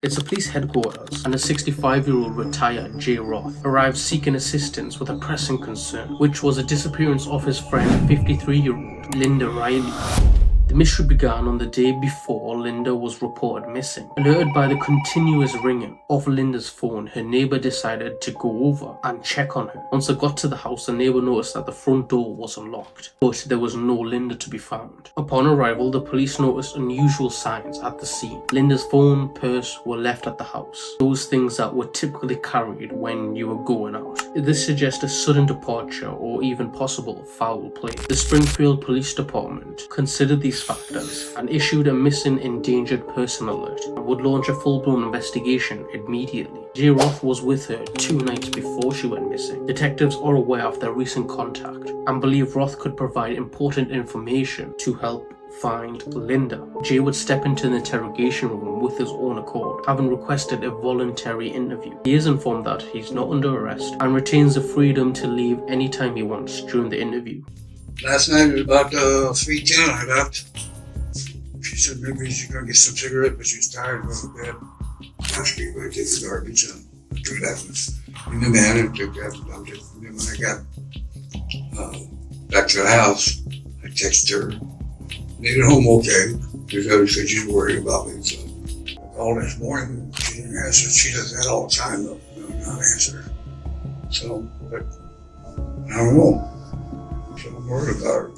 It's a police headquarters, and a 65-year-old retired Jay Roth arrived seeking assistance with a pressing concern, which was the disappearance of his friend, 53-year-old Linda Riley. The mystery began on the day before Linda was reported missing. Alerted by the continuous ringing of Linda's phone, her neighbor decided to go over and check on her. Once they got to the house, the neighbor noticed that the front door was unlocked, but there was no Linda to be found. Upon arrival, the police noticed unusual signs at the scene. Linda's phone, purse were left at the house, those things that were typically carried when you were going out. This suggests a sudden departure or even possible foul play. The Springfield Police Department considered these factors and issued a missing endangered person alert and would launch a full-blown investigation immediately. Jay Roth was with her 2 nights before she went missing. Detectives are aware of their recent contact and believe Roth could provide important information to help find Linda. Jay would step into the interrogation room with his own accord, having requested a voluntary interview. He is informed that he's not under arrest and retains the freedom to leave anytime he wants during the interview. Last night at about 3:10, I left. She said maybe she's going to get some cigarette, but she was tired of going to bed. Asked me if I take the garbage and I threw that in the van and took that and dumped it. And then when I got back to the house, I texted her, made it home okay, because obviously she's worried about me. So I called this morning, she didn't answer. She does that all the time, though. Not answer. So, but I don't know. So I'm worried about her.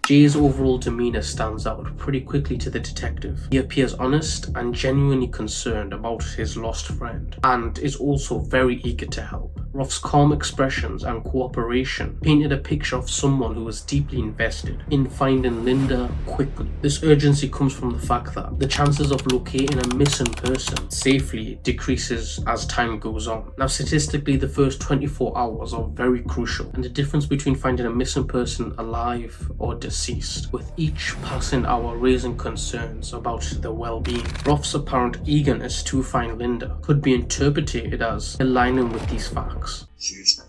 Jay's overall demeanor stands out pretty quickly to the detective. He appears honest and genuinely concerned about his lost friend, and is also very eager to help. Roth's calm expressions and cooperation painted a picture of someone who was deeply invested in finding Linda quickly. This urgency comes from the fact that the chances of locating a missing person safely decreases as time goes on. Now, statistically, the first 24 hours are very crucial, and the difference between finding a missing person alive or deceased, with each passing hour raising concerns about their well-being. Roth's apparent eagerness to find Linda could be interpreted as aligning with these facts. She's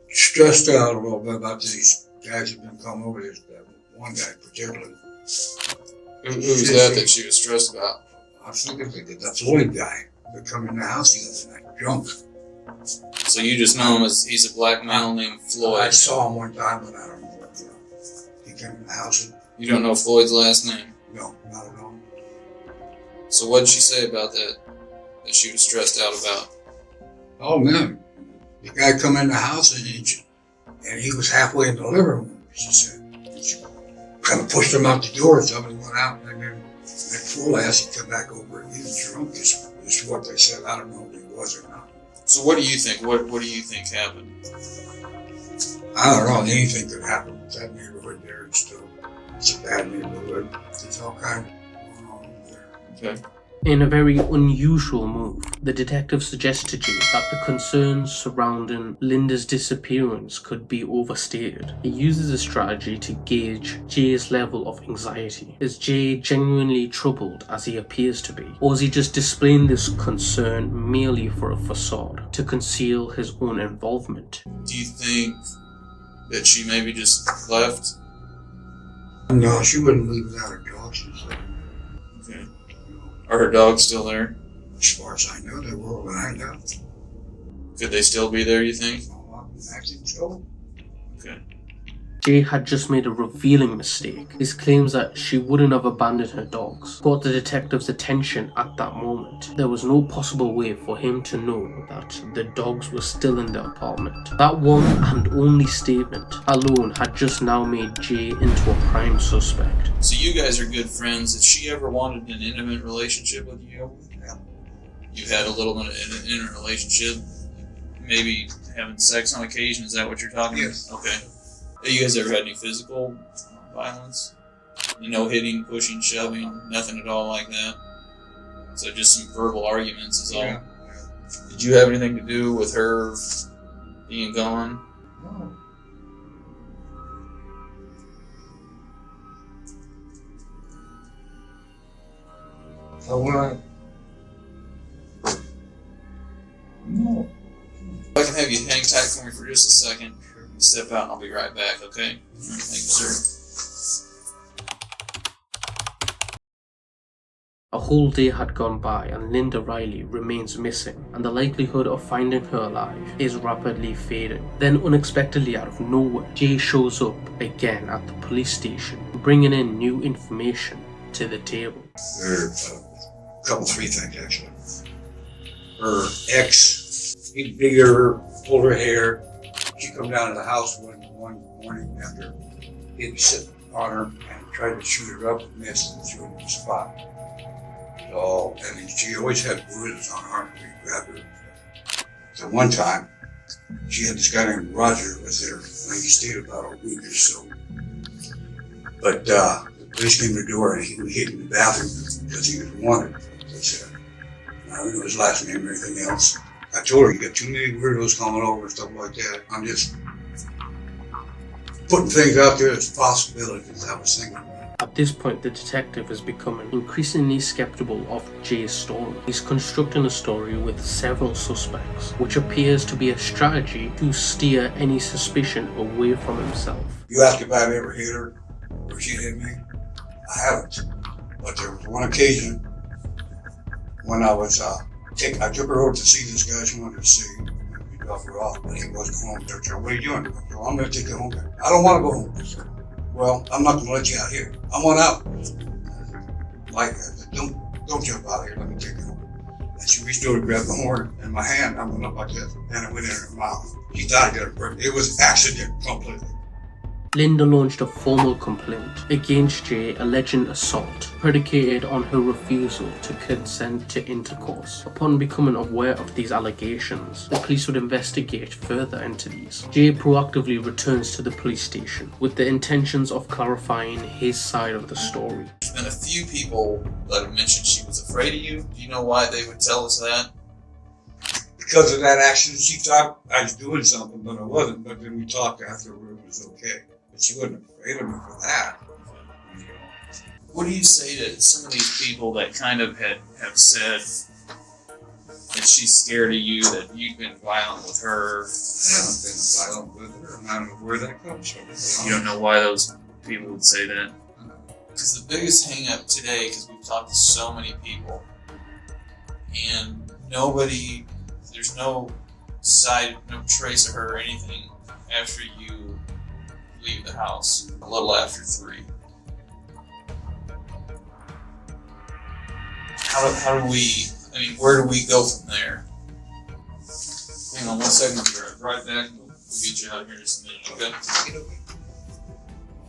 stressed out a little bit about these guys who've been coming over this, one guy particularly. Who's that she was stressed about? I was thinking the Floyd guy that come in the house the other night, drunk. So you just know him as he's a black male named Floyd. I saw him one time, but I don't know what, he came in the house. And, you don't know Floyd's last name? No, not at all. So what did she say about that she was stressed out about? Oh man, the guy come in the house and he was halfway in the living room. She said, she kind of pushed him out the door or something, went out, and then at full ass he come back over and he was drunk. Is what they said. I don't know if he was or not. So what do you think? What do you think happened? I don't know. Anything could happen with that neighborhood there. It's a bad neighborhood. There's all kinds going on there. Okay. In a very unusual move, the detective suggests to Jay that the concerns surrounding Linda's disappearance could be overstated. He uses a strategy to gauge Jay's level of anxiety. Is Jay genuinely troubled as he appears to be? Or is he just displaying this concern merely for a facade to conceal his own involvement? Do you think that she maybe just left? No, she wouldn't leave without her dog. She's like, okay. Are her dogs still there? as far as I know, they were when I left. Could they still be there, you think? I think so. Okay. Jay had just made a revealing mistake. His claims that she wouldn't have abandoned her dogs caught the detective's attention at that moment. There was no possible way for him to know that the dogs were still in the apartment. That one and only statement alone had just now made Jay into a prime suspect. So you guys are good friends. If she ever wanted an intimate relationship with you, Yeah. you had a little bit of an intimate relationship, maybe having sex on occasion, is that what you're talking Yes. about? Okay. Have you guys ever had any physical violence? No hitting, pushing, shoving, nothing at all like that? So just some verbal arguments is all? Yeah. Did you have anything to do with her being gone? No. So when no. If I can have you hang tight for me for just a second. Step out and I'll be right back, okay? Thank you, sir. A whole day had gone by and Linda Riley remains missing, and the likelihood of finding her alive is rapidly fading. Then unexpectedly out of nowhere, Jay shows up again at the police station, bringing in new information to the table. There are three things actually. Her ex, he bigger, fuller hair. She come down to the house one morning after he'd sit on her and tried to shoot her up and missed and threw her in the spot. So, and she always had bruises on her arm when he grabbed her. So one time, she had this guy named Roger was there, and he stayed about a week or so. But the police came to the door and he was hid in the bathroom because he was wanted. They said, I don't know his last name or anything else. I told her, you got too many weirdos coming over and stuff like that. I'm just putting things out there as possibilities I was thinking. At this point, the detective is becoming increasingly skeptical of Jay's story. He's constructing a story with several suspects, which appears to be a strategy to steer any suspicion away from himself. You ask if I've ever hit her or she hit me? I haven't. But there was one occasion when I was, I took her over to see this guy she wanted to see. We dropped her off, but he wasn't home. They said, what are you doing? I said, well, I'm going to take you home. I don't want to go home. I said, well, I'm not going to let you out here. I want out. Like, I said, don't jump out here. Let me take you home. And she reached over to grab the horn in my hand. I went up like this, and it went in her mouth. She thought I got a break. It was accident completely. Linda launched a formal complaint against Jay alleging assault, predicated on her refusal to consent to intercourse. Upon becoming aware of these allegations, the police would investigate further into these. Jay proactively returns to the police station with the intentions of clarifying his side of the story. There's been a few people that have mentioned she was afraid of you. Do you know why they would tell us that? Because of that accident, she thought I was doing something, but I wasn't. But then we talked afterward, it was okay. But she wasn't afraid of me for that. What do you say to some of these people that kind of have said that she's scared of you, that you've been violent with her? I haven't been violent with her, and I don't know where that comes from. You don't know why those people would say that? Because the biggest hang-up today, because we've talked to so many people, and there's no trace of her or anything after you leave the house, a little after 3. How do we, where do we go from there? Hang on 1 second, we'll be right back. We'll get you out here in just a minute, okay?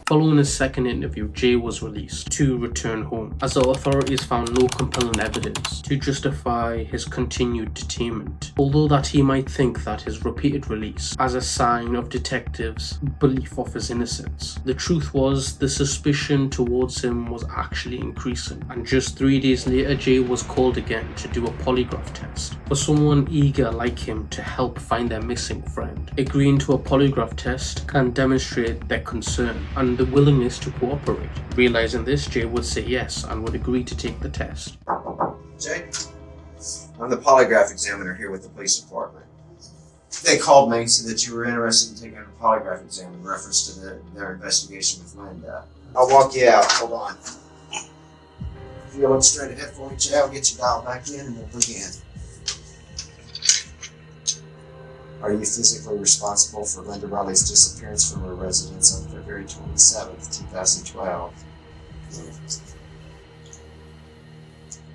Following his second interview, Jay was released to return home, as the authorities found no compelling evidence to justify his continued detainment, although that he might think that his repeated release as a sign of detectives' belief of his innocence. The truth was, the suspicion towards him was actually increasing, and just 3 days later, Jay was called again to do a polygraph test for someone eager like him to help find their missing friend. Agreeing to a polygraph test can demonstrate their concern and the willingness to cooperate. Realizing this, Jay would say yes and would agree to take the test. Jay, I'm the polygraph examiner here with the police department. They called me, said that you were interested in taking a polygraph exam in reference to their investigation with Linda. I'll walk you out. Hold on. If you look straight ahead for me, Jay, I'll get you dialed back in and we'll begin. Are you physically responsible for Linda Riley's disappearance from her residence on February 27th, 2012?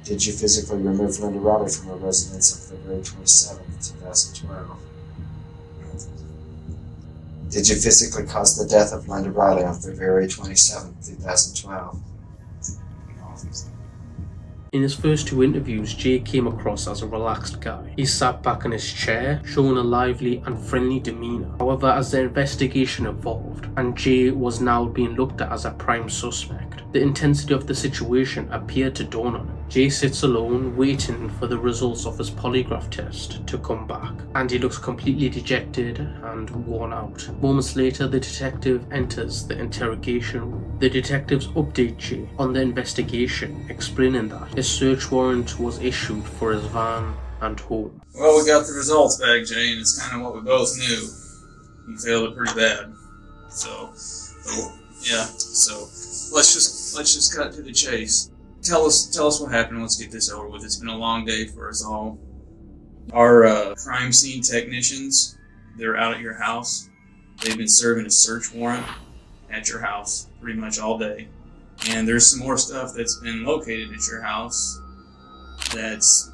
Did you physically remove Linda Riley from her residence on February 27th, 2012? Did you physically cause the death of Linda Riley on February 27th, 2012? In his first 2 interviews, Jay came across as a relaxed guy. He sat back in his chair, showing a lively and friendly demeanor. However, as the investigation evolved, and Jay was now being looked at as a prime suspect, the intensity of the situation appeared to dawn on him. Jay sits alone, waiting for the results of his polygraph test to come back, and he looks completely dejected and worn out. Moments later, the detective enters the interrogation room. The detectives update Jay on the investigation, explaining that a search warrant was issued for his van and home. Well, we got the results back, Jay, and it's kind of what we both knew. You failed it pretty bad. So let's just cut to the chase. tell us what happened. Let's get this over with. It's been a long day for us all. Our crime scene technicians, they're out at your house. They've been serving a search warrant at your house pretty much all day. And there's some more stuff that's been located at your house that's,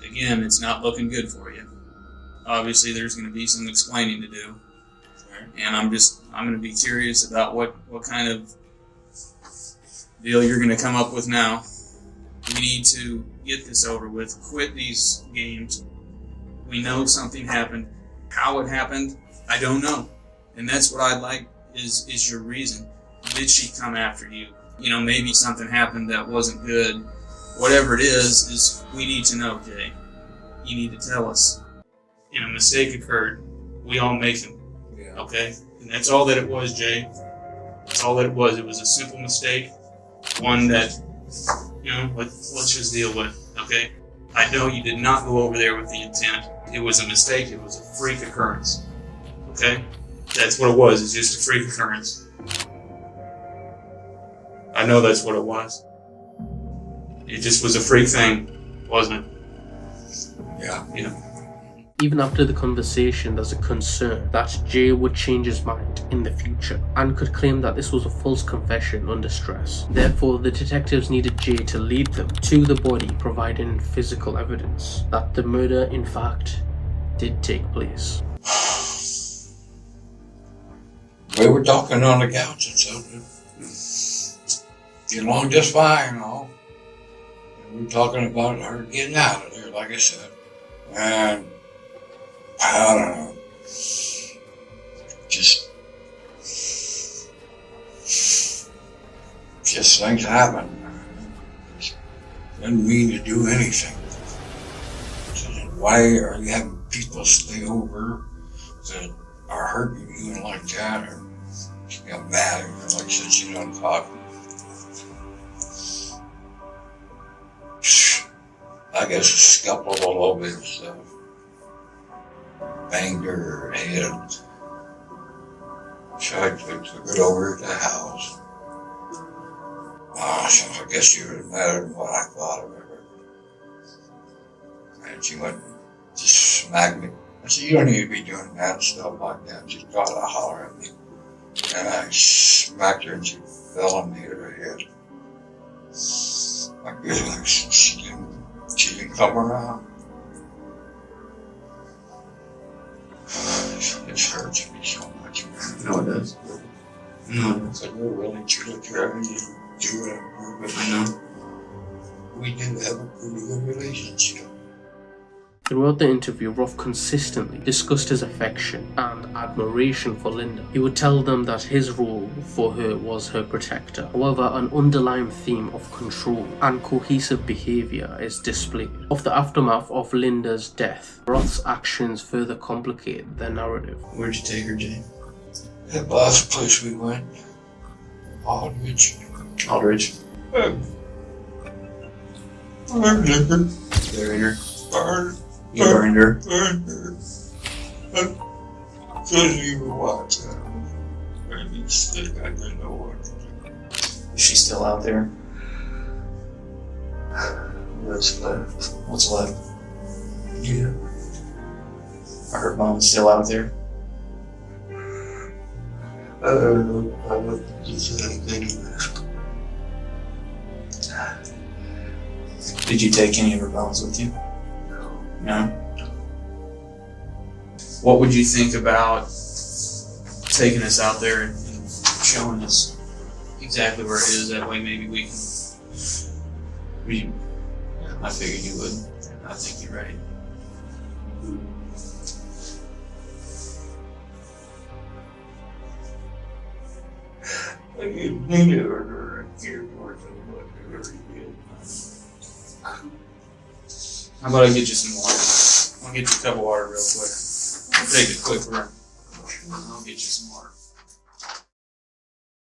again, it's not looking good for you. Obviously, there's going to be some explaining to do. And I'm going to be curious about what kind of deal you're going to come up with now. We need to get this over with. Quit these games. We know something happened. How it happened, I don't know. And that's what I'd like is your reason. Did she come after you? You know, maybe something happened that wasn't good. Whatever it is we need to know, Jay. You need to tell us. And a mistake occurred. We all make them. Yeah. Okay? And that's all that it was, Jay. That's all that it was. It was a simple mistake. One that, you know, let's just deal with. Okay? I know you did not go over there with the intent. It was a mistake. It was a freak occurrence. Okay? That's what it was. It's just a freak occurrence. I know that's what it was. It just was a freak thing, wasn't it? Yeah. You know. Even after the conversation, there's a concern that Jay would change his mind in the future and could claim that this was a false confession under stress. Therefore, the detectives needed Jay to lead them to the body, providing physical evidence that the murder, in fact, did take place. We were talking on the couch and something. Get along just fine, you know. And we were talking about her getting out of there, like I said. And I don't know. Just things happen. Didn't mean to do anything. So why are you having people stay over that are hurting you and like that? Or she got mad at her, like I said, she don't talk. I guess scuffled a little bit and stuff. Banged her head. So I took it over to the house. So I guess she was mad at what I thought of her. And she went and just smacked me. I said, you don't need to be doing that and stuff like that. She tried to holler at me. And I smacked her and she fell and hit her head. Like this, like she didn't come around. It hurts me so much, man. No, it does. No, it does. So we're really truly trying to do it, but I know. we do have a pretty good relationship. Throughout the interview, Roth consistently discussed his affection and admiration for Linda. He would tell them that his role for her was her protector. However, an underlying theme of control and cohesive behavior is displayed. Of the aftermath of Linda's death, Roth's actions further complicate the narrative. Where'd you take her, Jay? That last place we went, Aldrich. Aldridge. Burned her. Buried her. Burned You burned her. her. Couldn't even watch that. Maybe stick, I didn't know what to do. Is she still out there? What's left? What's left? Yeah. Are her bones still out there? I don't know. I don't think anything left. Did you take any of her bones with you? No? What would you think about taking us out there and showing us exactly where it is? That way maybe we can... I figured you would. I think you're right. I get needed her and care for what they really did. How about I get you some water? I'll get you a cup of water real quick. I'll take a quick run. I'll get you some water.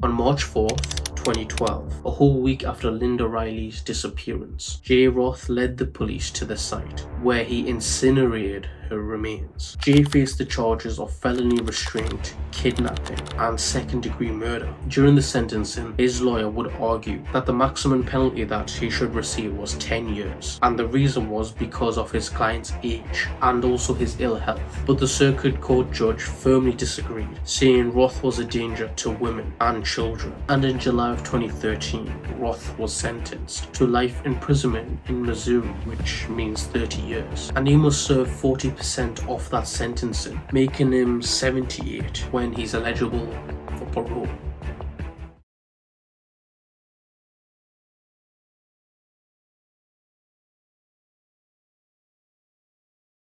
On March 4th, 2012, a whole week after Linda Riley's disappearance, Jay Roth led the police to the site, where he incinerated her remains. Jay faced the charges of felony restraint, kidnapping, and second-degree murder. During the sentencing, his lawyer would argue that the maximum penalty that he should receive was 10 years, and the reason was because of his client's age and also his ill health. But the circuit court judge firmly disagreed, saying Roth was a danger to women and children. And in July of 2013, Roth was sentenced to life imprisonment in Missouri, which means 30 years, and he must serve 40% off that sentencing, making him 78 when he's eligible for parole.